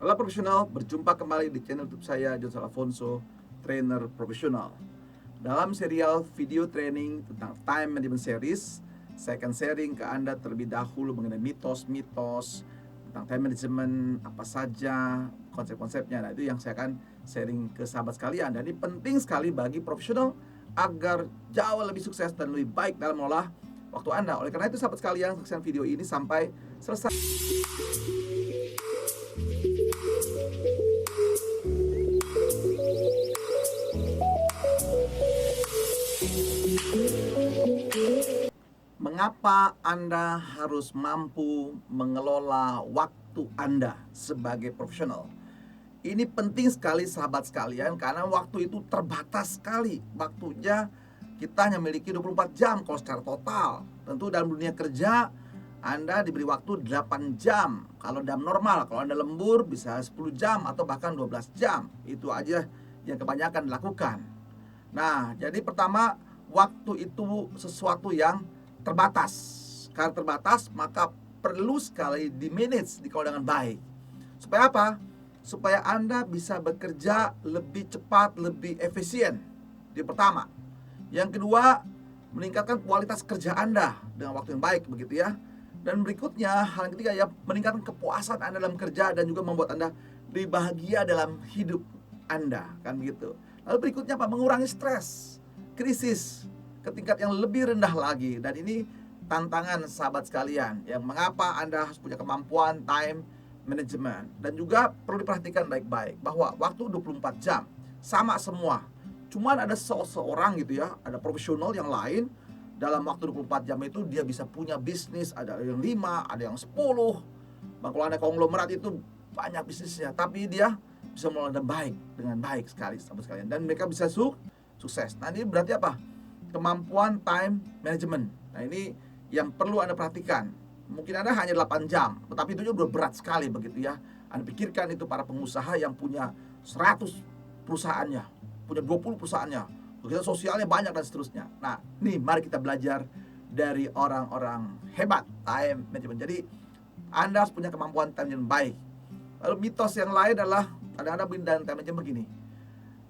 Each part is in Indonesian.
Halo profesional, berjumpa kembali di channel YouTube saya, Jonsal Afonso, trainer profesional. Dalam serial video training tentang time management series, saya akan sharing ke Anda terlebih dahulu mengenai mitos-mitos tentang time management, apa saja konsep-konsepnya. Nah, itu yang saya akan sharing ke sahabat sekalian. Dan ini penting sekali bagi profesional agar jauh lebih sukses dan lebih baik dalam mengolah waktu Anda. Oleh karena itu, sahabat sekalian, saksikan video ini sampai selesai. Mengapa Anda harus mampu mengelola waktu Anda sebagai profesional? Ini penting sekali sahabat sekalian, karena waktu itu terbatas sekali. Waktunya kita hanya memiliki 24 jam kalau secara total. Tentu dalam dunia kerja Anda diberi waktu 8 jam. Kalau dalam normal, kalau Anda lembur bisa 10 jam atau bahkan 12 jam. Itu aja yang kebanyakan dilakukan. Nah, jadi pertama, waktu itu sesuatu yang terbatas. Karena terbatas, maka perlu sekali di-manage, dikelola dengan baik. Supaya apa? Supaya Anda bisa bekerja lebih cepat, lebih efisien. Itu pertama. Yang kedua, meningkatkan kualitas kerja Anda dengan waktu yang baik, begitu ya. Dan berikutnya, hal yang ketiga ya, meningkatkan kepuasan Anda dalam kerja dan juga membuat Anda lebih bahagia dalam hidup Anda, kan begitu. Lalu berikutnya apa? Mengurangi stres, krisis ke tingkat yang lebih rendah lagi. Dan ini tantangan sahabat sekalian, yang mengapa Anda harus punya kemampuan time management. Dan juga perlu diperhatikan baik-baik bahwa waktu 24 jam sama semua. Cuman ada seseorang gitu ya, ada profesional yang lain dalam waktu 24 jam itu dia bisa punya bisnis, ada yang 5, ada yang 10. Bang, kalau ada konglomerat itu banyak bisnisnya, tapi dia bisa mengelola dengan baik sekali sahabat sekalian, dan mereka bisa sukses. Nah, ini berarti apa? Kemampuan time management. Nah, ini yang perlu Anda perhatikan. Mungkin Anda hanya 8 jam, tetapi itu juga berat sekali begitu ya. Anda pikirkan itu para pengusaha yang punya 100 perusahaannya, punya 20 perusahaannya, begitu sosialnya banyak dan seterusnya. Nah, nih mari kita belajar dari orang-orang hebat time management. Jadi Anda harus punya kemampuan time yang baik. Lalu mitos yang lain adalah kadang-kadang dalam time management begini.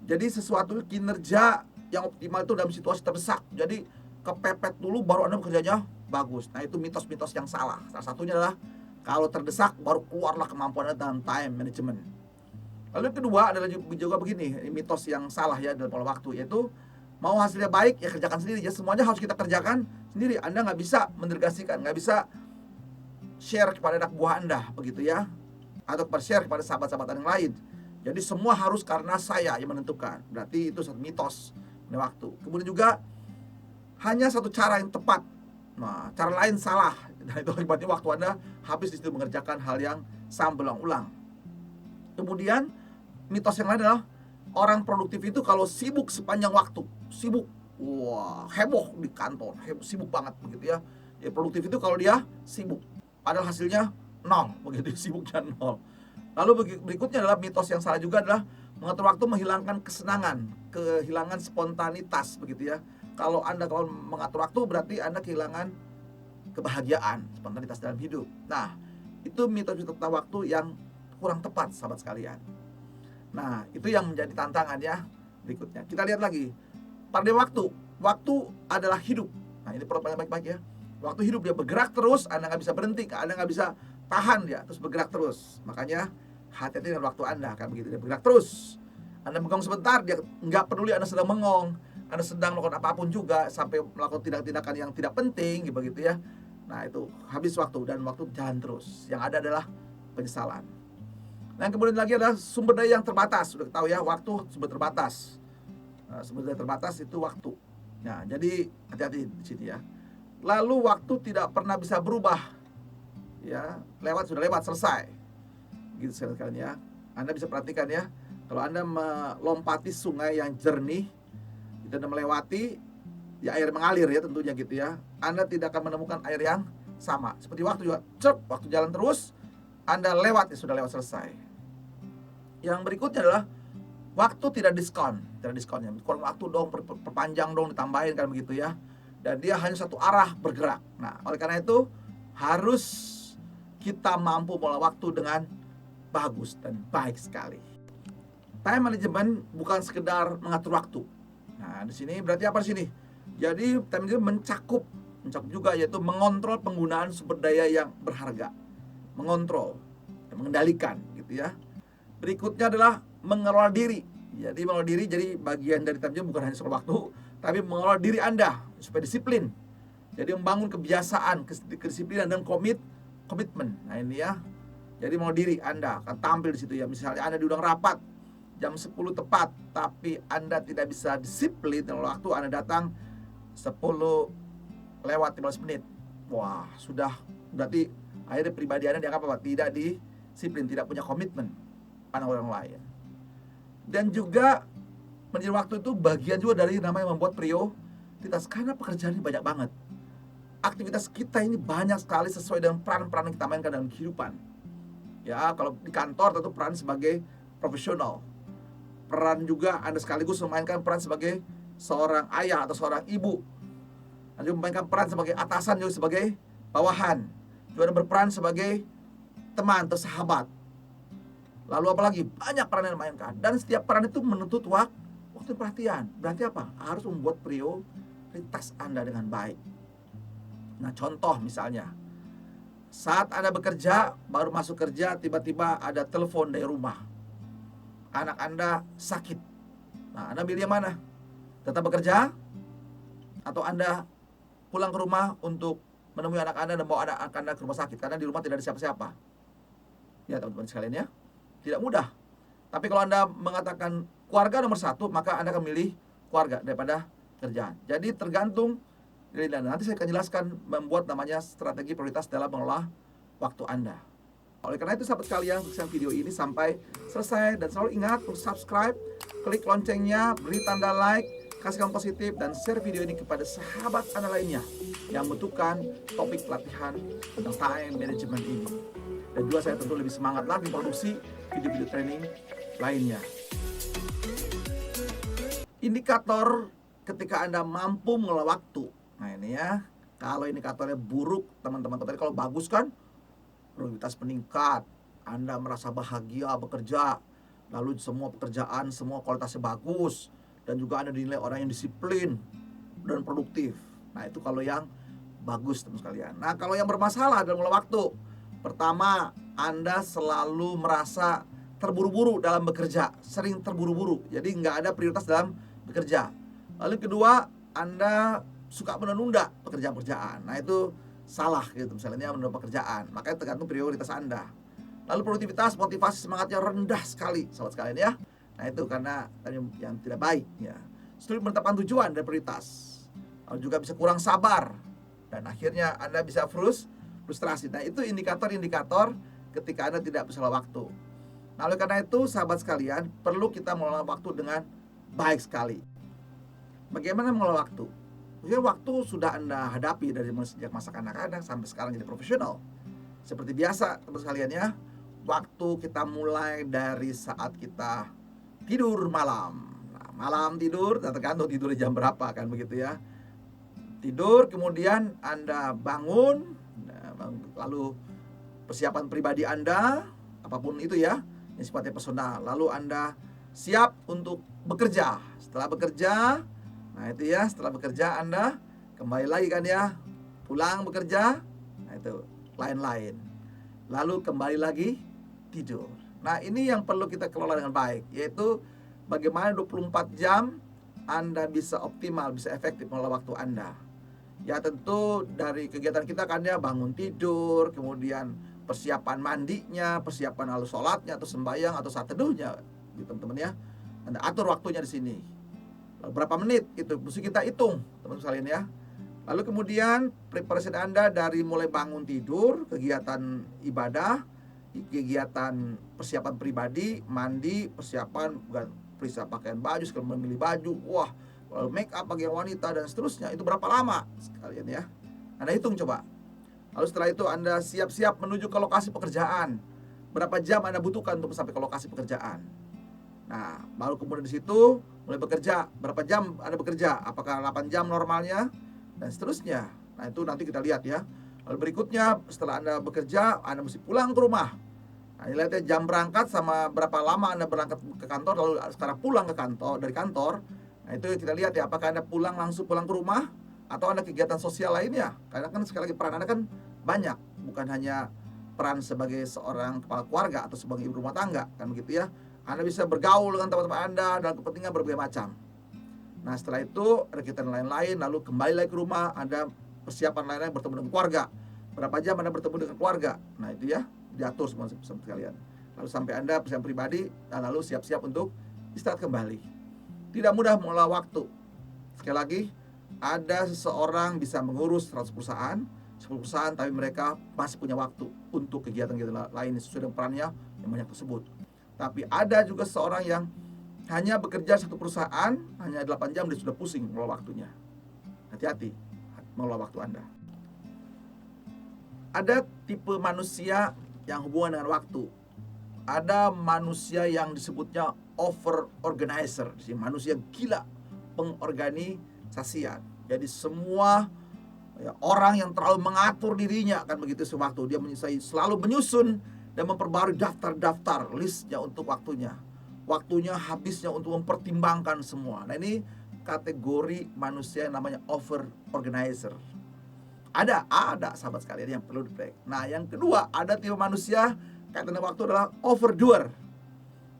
Jadi sesuatu kinerja yang optimal itu dalam situasi terdesak. Jadi kepepet dulu baru Anda bekerjanya bagus. Nah, itu mitos-mitos yang salah. Salah satunya adalah kalau terdesak baru keluarlah kemampuan Anda dalam time management. Lalu yang kedua adalah juga begini, mitos yang salah ya dalam pola waktu, yaitu mau hasilnya baik ya kerjakan sendiri. Ya, semuanya harus kita kerjakan sendiri. Anda nggak bisa mendelegasikan, nggak bisa share kepada anak buah Anda begitu ya, atau share kepada sahabat-sahabat yang lain. Jadi semua harus karena saya yang menentukan. Berarti itu satu mitos di waktu. Kemudian juga hanya satu cara yang tepat. Nah, cara lain salah. Nah, itu akibatnya waktu Anda habis di situ mengerjakan hal yang sama berulang-ulang. Kemudian mitos yang lain adalah orang produktif itu kalau sibuk sepanjang waktu, sibuk, wah, heboh di kantor, sibuk banget begitu ya. Ya, produktif itu kalau dia sibuk, padahal hasilnya nol, begitu, sibuknya nol. Lalu berikutnya adalah mitos yang salah juga adalah mengatur waktu menghilangkan kesenangan, kehilangan spontanitas begitu ya. Kalau mengatur waktu berarti Anda kehilangan kebahagiaan, spontanitas dalam hidup. Nah, itu mitos-mitos tentang waktu yang kurang tepat sahabat sekalian. Nah, itu yang menjadi tantangan ya. Berikutnya, kita lihat lagi. Pada waktu adalah hidup. Nah, ini perlu baik-baik ya. Waktu hidup, dia bergerak terus, Anda nggak bisa berhenti, Anda nggak bisa tahan dia, terus bergerak terus. Makanya hati-hati dengan waktu Anda, kan begitu, dia bergerak terus. Anda bengong sebentar, dia nggak peduli Anda sedang bengong, Anda sedang melakukan apapun juga, sampai melakukan tindakan-tindakan yang tidak penting, begitu ya. Nah, itu habis waktu, dan waktu jalan terus. Yang ada adalah penyesalan. Nah, kemudian lagi adalah sumber daya yang terbatas. Sudah tahu ya, waktu sumber terbatas. Nah, sumber daya terbatas itu waktu. Nah, jadi hati-hati di sini ya. Lalu waktu tidak pernah bisa berubah. Ya, lewat sudah lewat, selesai. Gitu sekalian ya. Anda bisa perhatikan ya, kalau Anda melompati sungai yang jernih, dan melewati ya air mengalir ya tentunya gitu ya. Anda tidak akan menemukan air yang sama. Seperti waktu juga, waktu jalan terus, Anda lewat ya sudah lewat, selesai. Yang berikutnya adalah waktu tidak diskonnya. Kurang waktu dong, perpanjang dong, ditambahin kan begitu ya. Dan dia hanya satu arah bergerak. Nah, oleh karena itu harus kita mampu mengelola waktu dengan bagus dan baik sekali. Time management bukan sekedar mengatur waktu. Nah, di sini berarti apa di sini? Jadi time management mencakup juga, yaitu mengontrol penggunaan sumber daya yang berharga. Mengontrol, mengendalikan gitu ya. Berikutnya adalah mengelola diri. Jadi mengelola diri, jadi bagian dari time management bukan hanya soal waktu, tapi mengelola diri Anda supaya disiplin. Jadi membangun kebiasaan, kedisiplinan dan komitmen. Nah ini ya. Jadi mengelola diri Anda akan tampil di situ ya. Misalnya Anda diundang rapat jam 10 tepat, tapi Anda tidak bisa disiplin dalam waktu, Anda datang 10 lewat 15 menit. Wah, sudah berarti akhirnya pribadi Anda dianggap apa? Tidak disiplin, tidak punya komitmen pada orang lain. Dan juga menjadi waktu itu bagian juga dari namanya membuat prioritas, karena pekerjaan ini banyak banget. Aktivitas kita ini banyak sekali sesuai dengan peran-peran yang kita mainkan dalam kehidupan. Ya, kalau di kantor tentu peran sebagai profesional. Peran juga Anda sekaligus memainkan peran sebagai seorang ayah atau seorang ibu. Anda juga memainkan peran sebagai atasan, juga sebagai bawahan. Juga Anda berperan sebagai teman atau sahabat. Lalu apalagi banyak peran yang dimainkan. Dan setiap peran itu menuntut waktu perhatian. Berarti apa? Harus membuat prioritas Anda dengan baik. Nah, contoh misalnya, saat Anda bekerja, baru masuk kerja, tiba-tiba ada telepon dari rumah. Anak Anda sakit. Nah, Anda pilih yang mana? Tetap bekerja? Atau Anda pulang ke rumah untuk menemui anak Anda dan bawa anak Anda ke rumah sakit? Karena di rumah tidak ada siapa-siapa. Ya teman-teman sekalian ya, tidak mudah. Tapi kalau Anda mengatakan keluarga nomor satu, maka Anda akan milih keluarga daripada kerjaan. Jadi tergantung. Nanti saya akan jelaskan membuat namanya strategi prioritas dalam mengelola waktu Anda. Oleh karena itu sahabat sekalian, saksikan video ini sampai selesai dan selalu ingat untuk subscribe, klik loncengnya, beri tanda like, kasih komen positif dan share video ini kepada sahabat Anda lainnya yang membutuhkan topik pelatihan tentang time management ini. Dan juga saya tentu lebih semangat lagi produksi video-video training lainnya. Indikator ketika Anda mampu mengelola waktu. Nah ini ya, kalau indikatornya buruk teman-teman, tadi kalau bagus kan produktivitas meningkat, Anda merasa bahagia bekerja, lalu semua pekerjaan, semua kualitasnya bagus, dan juga Anda dinilai orang yang disiplin dan produktif. Nah itu kalau yang bagus teman sekalian. Nah kalau yang bermasalah dalam mengelola waktu, pertama, Anda selalu merasa terburu-buru dalam bekerja, sering terburu-buru, jadi nggak ada prioritas dalam bekerja. Lalu kedua, Anda suka menunda pekerjaan-pekerjaan. Nah itu salah gitu, misalnya menunda pekerjaan. Makanya tergantung prioritas Anda. Lalu produktivitas, motivasi, semangatnya rendah sekali, sahabat sekalian ya. Nah itu karena yang tidak baik ya. Sulit menetapkan tujuan dan prioritas. Lalu juga bisa kurang sabar. Dan akhirnya Anda bisa frustrasi. Nah itu indikator-indikator ketika Anda tidak bisa mengelola waktu. Nah oleh karena itu sahabat sekalian, perlu kita mengelola waktu dengan baik sekali. Bagaimana mengelola waktu? Mungkin waktu sudah Anda hadapi dari sejak masa kanak-kanak sampai sekarang jadi profesional. Seperti biasa teman sekalian ya, waktu kita mulai dari saat kita tidur malam. Nah, malam tidur, tergantung tidur jam berapa kan begitu ya. Tidur, kemudian Anda bangun, lalu persiapan pribadi Anda, apapun itu ya, yang sifatnya personal. Lalu Anda siap untuk bekerja. Setelah bekerja, nah itu ya, setelah bekerja Anda kembali lagi kan ya, pulang bekerja, nah itu lain-lain. Lalu kembali lagi tidur. Nah ini yang perlu kita kelola dengan baik, yaitu bagaimana 24 jam Anda bisa optimal, bisa efektif mengelola waktu Anda. Ya tentu dari kegiatan kita kan ya, bangun tidur, kemudian persiapan mandinya, persiapan lalu sholatnya atau sembahyang atau saat teduhnya, gitu teman-teman ya. Anda atur waktunya di sini. Lalu berapa menit itu mesti kita hitung teman-teman sekalian ya. Lalu kemudian preparasi Anda dari mulai bangun tidur, kegiatan ibadah, kegiatan persiapan pribadi, mandi, persiapan periksa pakaian baju, sekalian memilih baju, wah, lalu make up bagi wanita dan seterusnya, itu berapa lama sekalian ya. Anda hitung coba. Lalu setelah itu Anda siap-siap menuju ke lokasi pekerjaan. Berapa jam Anda butuhkan untuk sampai ke lokasi pekerjaan. Nah, baru kemudian di situ mulai bekerja. Berapa jam Anda bekerja? Apakah 8 jam normalnya? Dan seterusnya. Nah, itu nanti kita lihat ya. Lalu berikutnya, setelah Anda bekerja, Anda mesti pulang ke rumah. Nah, ini lihat ya, jam berangkat sama berapa lama Anda berangkat ke kantor, lalu sekarang pulang ke kantor dari kantor. Nah, itu kita lihat ya, apakah Anda langsung pulang ke rumah atau Anda kegiatan sosial lainnya. Karena kan sekali lagi peran Anda kan banyak, bukan hanya peran sebagai seorang kepala keluarga atau sebagai ibu rumah tangga, kan begitu ya. Anda bisa bergaul dengan teman-teman Anda dalam kepentingan berbagai macam. Nah, setelah itu ada kegiatan lain-lain, lalu kembali lagi ke rumah, ada persiapan lain-lain bertemu dengan keluarga. Berapa jam Anda bertemu dengan keluarga? Nah, itu ya, diatur semua sekalian. Lalu sampai Anda persiapan pribadi, dan lalu siap-siap untuk istirahat kembali. Tidak mudah mengelola waktu. Sekali lagi, ada seseorang bisa mengurus 100 perusahaan, 10 perusahaan, tapi mereka masih punya waktu untuk kegiatan-kegiatan lain sesuai dengan perannya yang banyak tersebut. Tapi ada juga seorang yang hanya bekerja satu perusahaan, hanya 8 jam dia sudah pusing mengelola waktunya. Hati-hati mengelola waktu Anda. Ada tipe manusia yang hubungan dengan waktu. Ada manusia yang disebutnya over organizer, manusia gila pengorganisasian. Jadi semua ya, orang yang terlalu mengatur dirinya kan begitu sewaktu dia selalu menyusun dan memperbarui daftar-daftar listnya untuk waktunya. Waktunya habisnya untuk mempertimbangkan semua. Nah, ini kategori manusia yang namanya over organizer. Ada sahabat sekalian yang perlu di-break. Nah, yang kedua, ada tipe manusia kaitan dengan waktu adalah overdoer.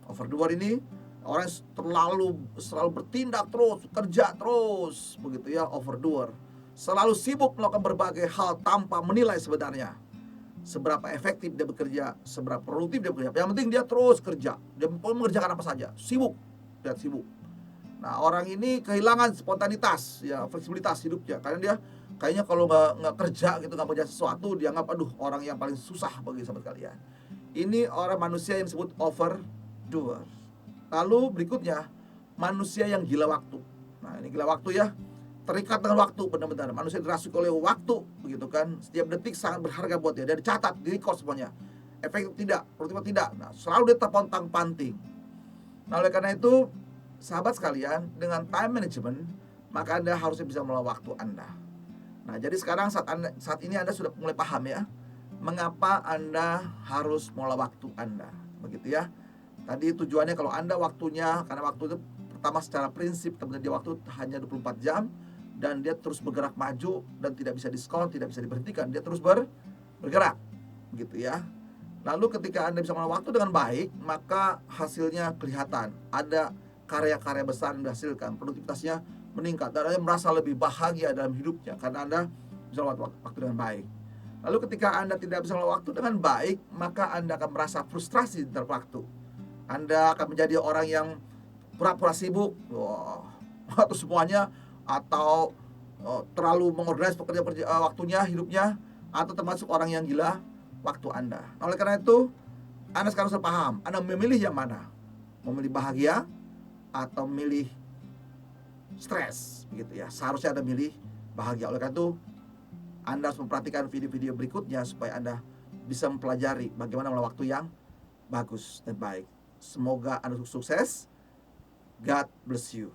Overdoer ini orang yang selalu bertindak terus, kerja terus, begitu ya, overdoer. Selalu sibuk melakukan berbagai hal tanpa menilai sebenarnya seberapa efektif dia bekerja, seberapa produktif dia bekerja. Yang penting dia terus kerja, dia mengerjakan apa saja, sibuk. Nah, orang ini kehilangan spontanitas, ya, fleksibilitas hidupnya, karena dia kayaknya kalau nggak kerja gitu, nggak kerja sesuatu, dianggap orang yang paling susah bagi sahabat kalian. Ini orang manusia yang disebut overdoer. Lalu berikutnya, manusia yang gila waktu. Nah, ini gila waktu ya, terikat dengan waktu benar-benar. Manusia dirasuki oleh waktu, begitu kan. Setiap detik sangat berharga buat dia. Dia dicatat, di-record semuanya. Efektif tidak, produktif tidak. Nah, selalu dia terpontang-panting. Nah, oleh karena itu, sahabat sekalian, dengan time management, maka Anda harusnya bisa mengelola waktu Anda. Nah, jadi sekarang saat ini Anda sudah mulai paham ya, mengapa Anda harus mengelola waktu Anda, begitu ya. Tadi tujuannya kalau Anda waktunya, karena waktu itu pertama secara prinsip teman-teman, dia waktu hanya 24 jam dan dia terus bergerak maju dan tidak bisa diskon, tidak bisa diberhentikan, dia terus bergerak, begitu ya. Lalu ketika Anda bisa mengelola waktu dengan baik, maka hasilnya kelihatan. Ada karya-karya besar yang dihasilkan, produktivitasnya meningkat, dan Anda merasa lebih bahagia dalam hidupnya karena Anda bisa mengelola waktu dengan baik. Lalu ketika Anda tidak bisa mengelola waktu dengan baik, maka Anda akan merasa frustrasi terhadap waktu. Anda akan menjadi orang yang pura-pura sibuk, atau semuanya, atau terlalu mengorganisasi waktunya, hidupnya, atau termasuk orang yang gila waktu Anda. Nah, oleh karena itu, Anda sekarang sudah paham, Anda memilih yang mana? Memilih bahagia atau memilih stres, begitu ya. Seharusnya Anda milih bahagia. Oleh karena itu, Anda harus memperhatikan video-video berikutnya supaya Anda bisa mempelajari bagaimana mengelola waktu yang bagus dan baik. Semoga Anda sukses. God bless you.